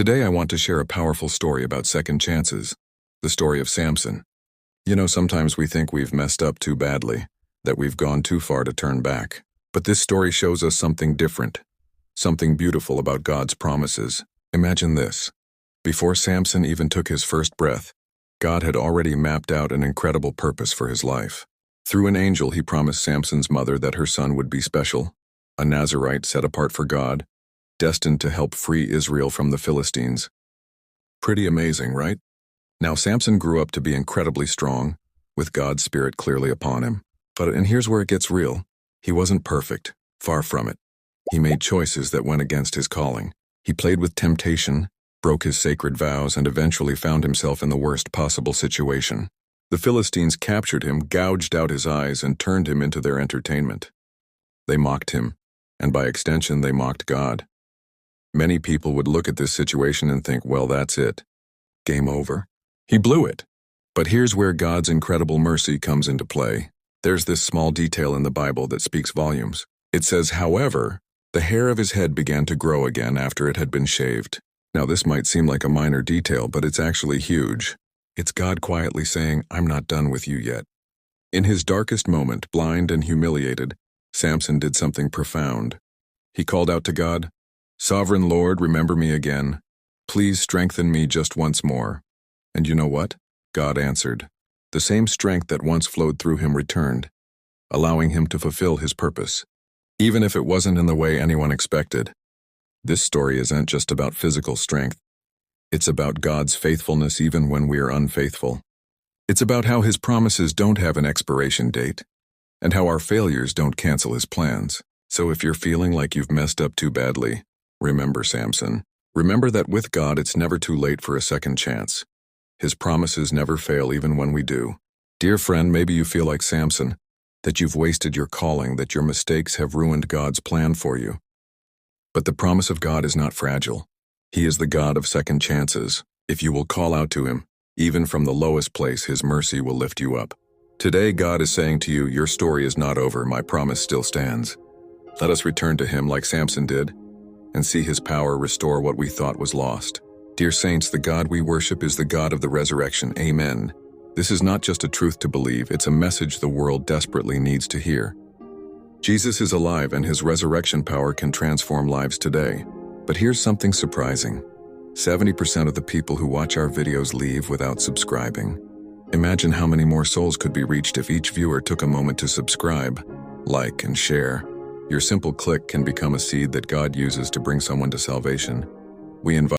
Today I want to share a powerful story about second chances, the story of Samson. You know, sometimes we think we've messed up too badly, that we've gone too far to turn back. But this story shows us something different, something beautiful about God's promises. Imagine this. Before Samson even took his first breath, God had already mapped out an incredible purpose for his life. Through an angel, he promised Samson's mother that her son would be special, a Nazarite set apart for God, destined to help free Israel from the Philistines. Pretty amazing, right? Now Samson grew up to be incredibly strong, with God's Spirit clearly upon him. And here's where it gets real. He wasn't perfect, far from it. He made choices that went against his calling. He played with temptation, broke his sacred vows, and eventually found himself in the worst possible situation. The Philistines captured him, gouged out his eyes, and turned him into their entertainment. They mocked him, and by extension they mocked God. Many people would look at this situation and think, well, that's it. Game over. He blew it. But here's where God's incredible mercy comes into play. There's this small detail in the Bible that speaks volumes. It says, however, the hair of his head began to grow again after it had been shaved. Now this might seem like a minor detail, but it's actually huge. It's God quietly saying, I'm not done with you yet. In his darkest moment, blind and humiliated, Samson did something profound. He called out to God, Sovereign Lord, remember me again. Please strengthen me just once more. And you know what? God answered. The same strength that once flowed through him returned, allowing him to fulfill his purpose, even if it wasn't in the way anyone expected. This story isn't just about physical strength. It's about God's faithfulness even when we are unfaithful. It's about how his promises don't have an expiration date, and how our failures don't cancel his plans. So if you're feeling like you've messed up too badly, remember Samson. Remember that with God it's never too late for a second chance. His promises never fail even when we do. Dear friend, maybe you feel like Samson, that you've wasted your calling, that your mistakes have ruined God's plan for you. But the promise of God is not fragile. He is the God of second chances. If you will call out to him, even from the lowest place, his mercy will lift you up. Today, God is saying to you, your story is not over, my promise still stands. Let us return to him like Samson did, and see his power restore what we thought was lost. Dear saints, the God we worship is the God of the resurrection. Amen. This is not just a truth to believe, it's a message the world desperately needs to hear. Jesus is alive and his resurrection power can transform lives today. But here's something surprising. 70% of the people who watch our videos leave without subscribing. Imagine how many more souls could be reached if each viewer took a moment to subscribe, like, and share. Your simple click can become a seed that God uses to bring someone to salvation. We invite